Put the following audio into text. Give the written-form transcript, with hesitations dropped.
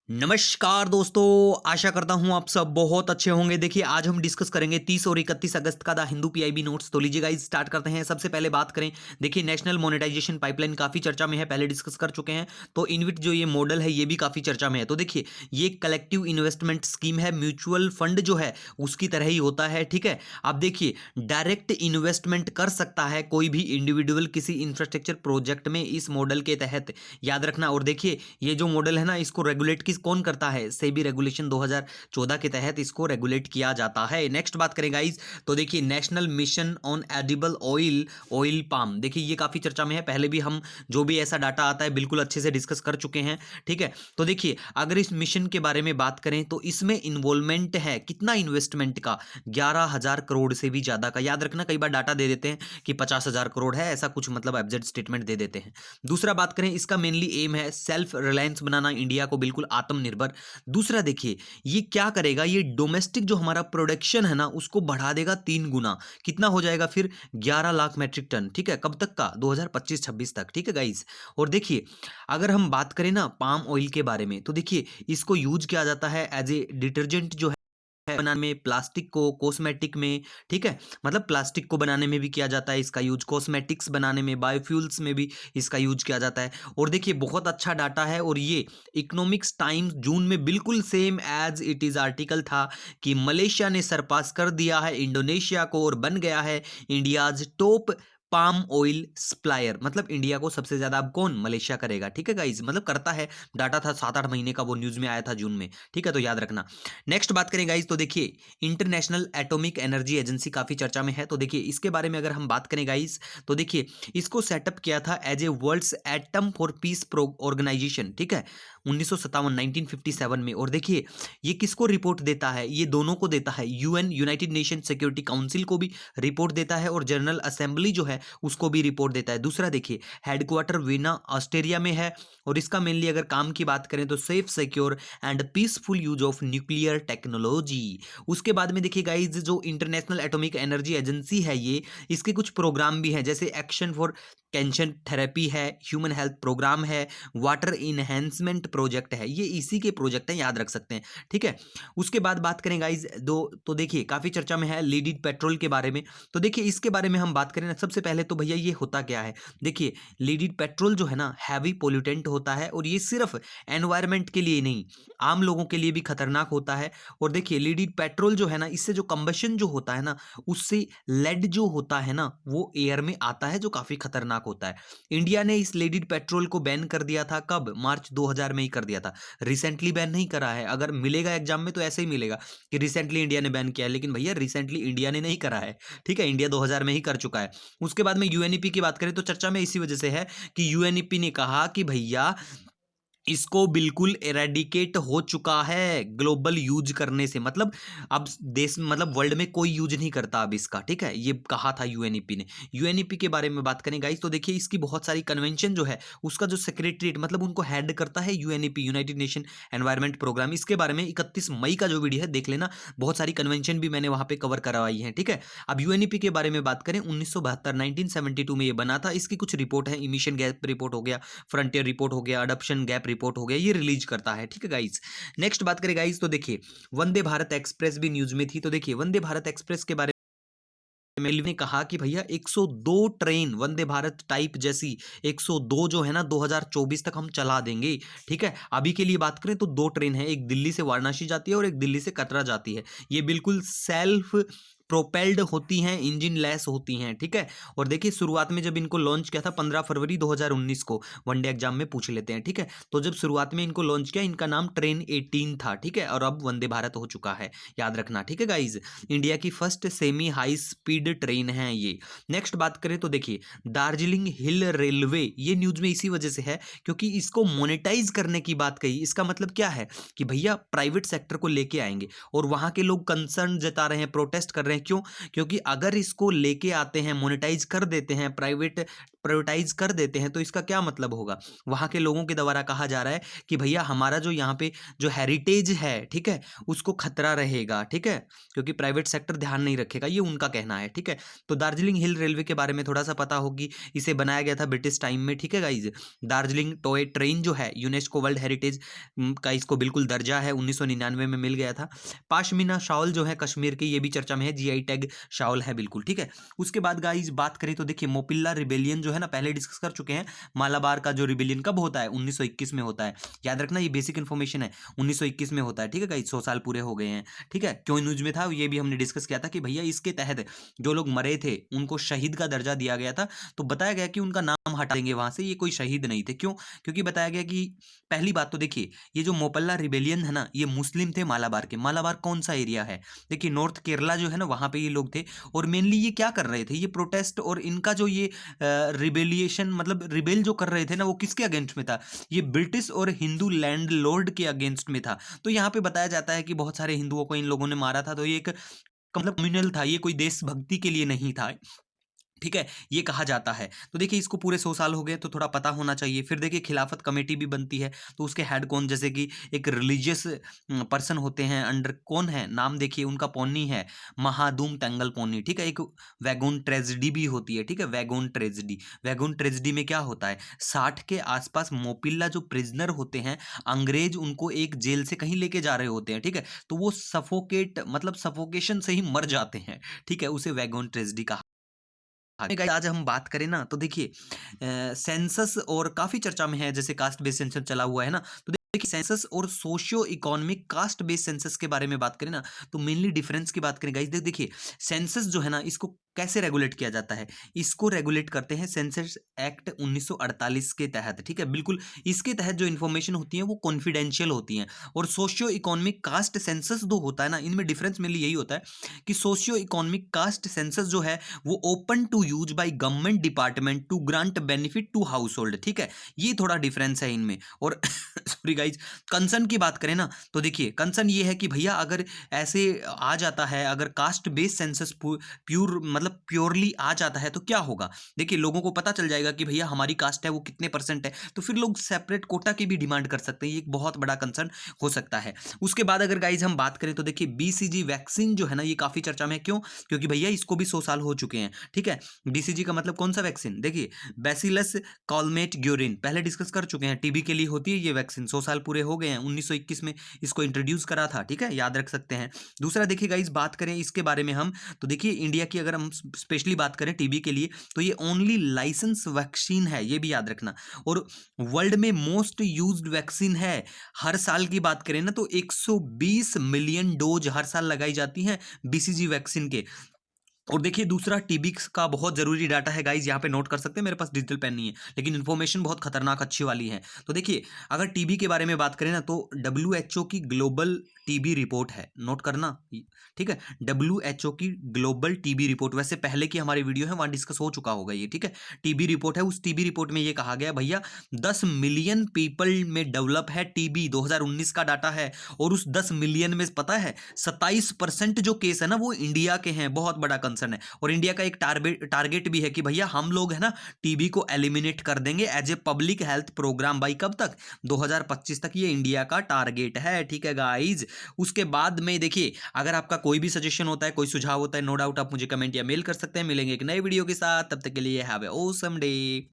नमस्कार दोस्तों, आशा करता हूं आप सब बहुत अच्छे होंगे। देखिए आज हम डिस्कस करेंगे 30 और 31 अगस्त का द हिंदू पीआईबी नोट्स। तो लीजिए गाइस स्टार्ट करते हैं। सबसे पहले बात करें, देखिए नेशनल मोनेटाइजेशन पाइपलाइन काफी चर्चा में है, पहले डिस्कस कर चुके हैं। तो इनविट जो ये मॉडल है ये भी काफी चर्चा में है। तो देखिए ये कलेक्टिव इन्वेस्टमेंट स्कीम है, म्यूचुअल फंड जो है उसकी तरह ही होता है। ठीक है, अब देखिए डायरेक्ट इन्वेस्टमेंट कर सकता है कोई भी इंडिविजुअल किसी इंफ्रास्ट्रक्चर प्रोजेक्ट में इस मॉडल के तहत, याद रखना। और देखिए ये जो मॉडल है ना, इसको रेगुलेट कौन करता है, सेबी रेगुलेशन 2014 के तहत इसको रेगुलेट किया जाता है। नेक्स्ट बात करें गाइस, तो देखिए national mission on edible oil palm, देखिए ये काफी चर्चा में है, पहले भी हम जो भी ऐसा डाटा आता है बिल्कुल अच्छे से डिस्कस कर चुके हैं। ठीक है, तो देखिए अगर इस मिशन के बारे में बात करें तो इसमें इन्वॉल्वमेंट है कितना इन्वेस्टमेंट का, 11,000 करोड़ से भी ज्यादा का। याद रखना, कई बार डाटा दे देते हैं कि 50,000 करोड़ है, ऐसा कुछ मतलब एब्जेक्ट स्टेटमेंट दे देते हैं। दूसरा बात करें, इसका मेनली एम है सेल्फ रिलायंस बनाना, इंडिया को बिल्कुल आत्मनिर्भर। दूसरा देखिए ये क्या करेगा, ये डोमेस्टिक जो हमारा प्रोडक्शन है ना उसको बढ़ा देगा 3 गुना। कितना हो जाएगा फिर, 11 लाख मैट्रिक टन। ठीक है, कब तक का, 2025-26 तक। ठीक है गाइस, और देखिए अगर हम बात करें ना पाम ऑयल के बारे में, तो देखिए इसको यूज किया जाता है एज ए डिटर्जेंट जो है बनाने में, प्लास्टिक को कॉस्मेटिक में। ठीक है, मतलब प्लास्टिक को बनाने में भी किया जाता है इसका यूज, कॉस्मेटिक्स बनाने में, बायोफ्यूल्स में भी इसका यूज किया जाता है। और देखिए बहुत अच्छा डाटा है, और ये इकोनॉमिक्स टाइम्स जून में बिल्कुल same as it is article था कि मलेशिया ने सरपास कर दिया है इंडोनेशिया को और बन गया है India's top palm oil supplier. मतलब इंडिया को सबसे ज्यादा अब कौन, मलेशिया करेगा। ठीक है गाइज, मतलब करता है, डाटा था 7-8 महीने का, वो न्यूज में आया था जून में। ठीक है, तो याद रखना। नेक्स्ट बात करें गाइज, तो देखिए इंटरनेशनल एटॉमिक एनर्जी एजेंसी काफी चर्चा में है। तो देखिए इसके बारे में अगर हम बात करें गाइज, तो देखिए इसको सेटअप किया था as a worlds atom for peace organisation. ठीक है, 1957 में। और देखिए ये किसको रिपोर्ट देता है, ये दोनों को देता है, UN United nation security council को भी रिपोर्ट देता है, और जनरल असेंबली जो है उसको भी रिपोर्ट देता है। दूसरा देखिए हेडक्वार्टर वीना ऑस्ट्रेलिया में है, और इसका मेनली अगर काम की बात करें तो safe, secure and peaceful use of nuclear technology. उसके बाद में देखिए गाइज जो इंटरनेशनल एटॉमिक एनर्जी एजेंसी है ये, इसके कुछ प्रोग्राम भी हैं, जैसे एक्शन फॉर कैंसर थेरेपी है, ह्यूमन हेल्थ प्रोग्राम है, वाटर इनहेंसमेंट प्रोजेक्ट है, ये इसी के प्रोजेक्ट हैं, याद रख सकते हैं। ठीक है, उसके बाद बात करें गाइज दो, तो देखिए काफी चर्चा में है लीडिड पेट्रोल के बारे में। तो देखिए इसके बारे में हम बात करें ना, सबसे पहले तो भैया ये होता क्या है, देखिए लीडिड पेट्रोल जो है ना हैवी पोल्यूटेंट होता है, और ये सिर्फ एनवायरमेंट के लिए नहीं, आम लोगों के लिए भी खतरनाक होता है। और देखिए लीडिड पेट्रोल जो है ना, इससे जो कंबशन जो होता है ना, उससे लेड जो होता है ना वो एयर में आता है, जो काफी खतरनाक होता है। इंडिया ने इस लीडिड पेट्रोल को बैन कर दिया था, कब, मार्च 2000 में ही कर दिया था, रिसेंटली बैन नहीं करा है। अगर मिलेगा एग्जाम में तो ऐसे ही मिलेगा कि रिसेंटली इंडिया ने बैन किया है, लेकिन भैया रिसेंटली इंडिया ने नहीं करा है। ठीक है, इंडिया 2000 में ही कर चुका है। उसके बाद में यूएनईपी की बात करें तो चर्चा में इसी वजह से है कि यूएनईपी ने कहा कि भैया इसको बिल्कुल एरेडिकेट हो चुका है ग्लोबल यूज करने से, मतलब अब देश मतलब वर्ल्ड में कोई यूज नहीं करता अब इसका। ठीक है, ये कहा था यूएनईपी ने। यूएनईपी के बारे में बात करें गाइस, तो देखिए इसकी बहुत सारी कन्वेंशन जो है उसका जो सेक्रेटरीट मतलब उनको हेड करता है UNEP, United Nation Environment Programme. इसके बारे में 31 मई का जो वीडियो है देख लेना, बहुत सारी कन्वेंशन भी मैंने वहां पे कवर करवाई है। ठीक है, अब यूएनईपी के बारे में बात करें, 1972 में ये बना था। इसकी कुछ रिपोर्ट है, इमिशन गैप रिपोर्ट हो गया, फ्रंटियर रिपोर्ट हो गया, अडॉप्शन गैप रिपोर्ट हो गया, ये रिलीज करता है। ठीक है गाइस, नेक्स्ट बात करें गाइस, तो देखिए वंदे भारत एक्सप्रेस भी न्यूज में थी। तो देखिए वंदे भारत एक्सप्रेस के बारे में रेलवे ने कहा कि भैया 102 ट्रेन वंदे भारत टाइप जैसी 102 जो है ना 2024 तक हम चला देंगे। ठीक है, अभी के लिए बात करें तो 2 ट्रेन है, एक दिल्ली से वाराणसी जाती है और एक दिल्ली से कटरा जाती है। ये बिल्कुल सेल्फ प्रोपेल्ड होती हैं, इंजन लेस होती हैं। ठीक है, और देखिए शुरुआत में जब इनको लॉन्च किया था 15 फरवरी 2019 को, वनडे एग्जाम में पूछ लेते हैं। ठीक है, तो जब शुरुआत में इनको लॉन्च किया, इनका नाम ट्रेन 18 था। ठीक है, और अब वंदे भारत हो चुका है, याद रखना। ठीक है गाइज, इंडिया की first semi high speed train है ये। नेक्स्ट बात करें तो देखिए दार्जिलिंग हिल रेलवे, ये न्यूज में इसी वजह से है क्योंकि इसको मोनेटाइज करने की बात कही। इसका मतलब क्या है कि भैया प्राइवेट सेक्टर को लेके आएंगे, और वहां के लोग कंसर्न जता रहे हैं, प्रोटेस्ट कर रहे हैं। क्यों, क्योंकि अगर इसको लेके आते हैं, मोनेटाइज कर देते हैं, प्राइवेट प्राइवेटाइज कर देते हैं तो इसका क्या मतलब होगा? वहाँ के लोगों के द्वारा कहा जा रहा है कि भैया हमारा जो यहाँ पे जो हेरिटेज है, ठीक है? उसको खतरा रहेगा, ठीक है? क्योंकि प्राइवेट सेक्टर ध्यान नहीं रखेगा, ये उनका कहना है, ठीक है? तो दार्जिलिंग हिल रेलवे के बारे में थोड़ा-सा पता होगी, इसे बनाया गया था ब्रिटिश टाइम में, ठीक है गाइज़? दार्जिलिंग टॉय ट्रेन जो है यूनेस्को वर्ल्ड हेरिटेज का इसको बिल्कुल दर्जा है, 1999 में मिल गया था। पाशमीना शॉल जो है कश्मीर की, ये भी चर्चा में है, जीआई टैग शॉल है बिल्कुल, ठीक है? उसके बाद गाइस बात करें तो देखिए मोपिल्ला रिबेलियन जो है ना, पहले डिस्कस कर चुके हैं। मालाबार का जो रिबेलियन कब होता है? 1921 में होता है। याद रखना ये बेसिक इन्फॉर्मेशन है, 1921 में होता है, ठीक है गाइस? 100 साल पूरे हो गए हैं, ठीक है? क्यों न्यूज में था ये भी हमने डिस्कस किया था कि भैया इसके तहत जो लोग मरे थे उनको शहीद का दर्जा दिया गया था, तो बताया गया कि उनका नाम हटा देंगे वहां से, ये कोई शहीद नहीं थे। क्यों? क्योंकि बताया गया कि पहली बात तो देखिए ये जो मोपल्ला रिबेलियन है ना, ये मुस्लिम थे मालाबार के। मालाबार कौन सा एरिया है? देखिए नॉर्थ केरला जो है ना, वहां पे ये लोग थे। और मेनली ये क्या कर रहे थे? ये प्रोटेस्ट और इनका जो ये रिबेलिएशन मतलब रिबेल जो कर रहे थे ना, वो किसके अगेंस्ट में था? ये ब्रिटिश और हिंदू लैंडलॉर्ड के अगेंस्ट में था। तो यहाँ पे बताया जाता है कि बहुत सारे हिंदुओं को इन लोगों ने मारा था, तो ये एक मतलब कम्युनल था, ये कोई देशभक्ति के लिए नहीं था, ठीक है? ये कहा जाता है। तो देखिए इसको पूरे 100 साल हो गए, तो थोड़ा पता होना चाहिए। फिर देखिए खिलाफत कमेटी भी बनती है, तो उसके हेड कौन? जैसे कि एक रिलीजियस पर्सन होते हैं अंडर, कौन है? नाम देखिए उनका पोन्नी है, महादूम तेंगल पोन्नी, ठीक है? एक वैगोन ट्रेजेडी भी होती है, ठीक है? वैगोन ट्रेजेडी। वैगोन ट्रेजेडी में क्या होता है? 60 के आसपास मोपिल्ला जो प्रिजनर होते हैं, अंग्रेज उनको एक जेल से कहीं लेके जा रहे होते हैं, ठीक है? तो वो सफोकेट मतलब सफोकेशन से ही मर जाते हैं, ठीक है? उसे वैगोन ट्रेजेडी कहा। हाँ गाइस, आज हम बात करें ना तो देखिए सेंसस और काफी चर्चा में है, जैसे कास्ट बेस्ड सेंसस चला हुआ है ना, तो देखिए सेंसस और socio economic caste based census के बारे में बात करें ना, तो मेनली डिफरेंस की बात करें गाइस, देखिए सेंसस जो है ना, इसको कैसे रेगुलेट किया जाता है? इसको रेगुलेट करते हैं सेंसस एक्ट 1948 के तहत, ठीक है? बिल्कुल इसके तहत जो इन्फॉर्मेशन होती है वो कॉन्फिडेंशियल होती हैं। और सोशियो इकोनॉमिक कास्ट सेंसस जो होता है ना, इनमें डिफरेंस मेनली यही होता है कि सोशियो इकोनॉमिक कास्ट सेंसस जो है वो open to use by government department to grant benefit to household, ठीक है? ये थोड़ा डिफरेंस है इनमें। और सॉरी गाइज, कंसर्न की बात करें ना, तो देखिए कंसर्न ये है कि भैया अगर ऐसे आ जाता है, अगर कास्ट बेस्ड सेंसस प्योर मतलब प्योरली आ जाता है तो क्या होगा? देखिए लोगों को पता चल जाएगा कि भैया हमारी कास्ट है वो कितने परसेंट है, तो फिर लोग सेपरेट कोटा की भी डिमांड कर सकते हैं। ये एक बहुत बड़ा कंसर्न हो सकता है। उसके बाद अगर गाइज हम बात करें तो देखिए बीसीजी वैक्सीन जो है ना, ये काफी चर्चा में है। क्यों? क्योंकि भैया इसको भी 100 साल हो चुके हैं, ठीक है? बीसीजी का मतलब कौन सा वैक्सीन? देखिए बैसिलस कॉलमेट ग्योरिन, पहले डिस्कस कर चुके हैं, टीबी के लिए होती है ये वैक्सीन। 100 साल पूरे हो गए हैं, 1921 में इसको इंट्रोड्यूस करा था, ठीक है? याद रख सकते हैं। दूसरा देखिए गाइस, बात करें इसके बारे में हम, तो देखिए इंडिया की अगर हम स्पेशली बात करें टीबी के लिए, तो ये ओनली लाइसेंस वैक्सीन है, ये भी याद रखना। और वर्ल्ड में मोस्ट यूज्ड वैक्सीन है। हर साल की बात करें ना, तो 120 मिलियन डोज हर साल लगाई जाती हैं बीसीजी वैक्सीन के। और देखिए दूसरा टीबी का बहुत जरूरी डाटा है गाइज, यहाँ पे नोट कर सकते हैं। मेरे पास डिजिटल पेन नहीं है, लेकिन इन्फॉर्मेशन बहुत खतरनाक अच्छी वाली है। तो देखिए अगर टीबी के बारे में बात करें ना, तो डब्ल्यूएचओ की ग्लोबल टीबी रिपोर्ट है, नोट करना, ठीक है? डब्ल्यूएचओ की ग्लोबल टीबी रिपोर्ट, वैसे पहले की हमारी वीडियो है वहां डिस्कस हो चुका होगा ये, ठीक है? टीबी रिपोर्ट है, उस टीबी रिपोर्ट में ये कहा गया भैया 10 मिलियन पीपल में डेवलप है टीबी, 2019 का डाटा है। और उस 10 मिलियन में पता है 27% जो केस है ना वो इंडिया के हैं, बहुत बड़ा कंसर्न है। और इंडिया का एक टारगेट भी है कि भैया हम लोग है ना टीबी को एलिमिनेट कर देंगे as a public health programme by कब तक? 2025 तक, ये इंडिया का टारगेट है, ठीक है गाइज? उसके बाद में देखिए अगर आपका कोई भी सजेशन होता है, कोई सुझाव होता है, नो डाउट आप मुझे कमेंट या मेल कर सकते हैं। मिलेंगे एक नए वीडियो के साथ, तब तक के लिए हैव ए ऑसम डे।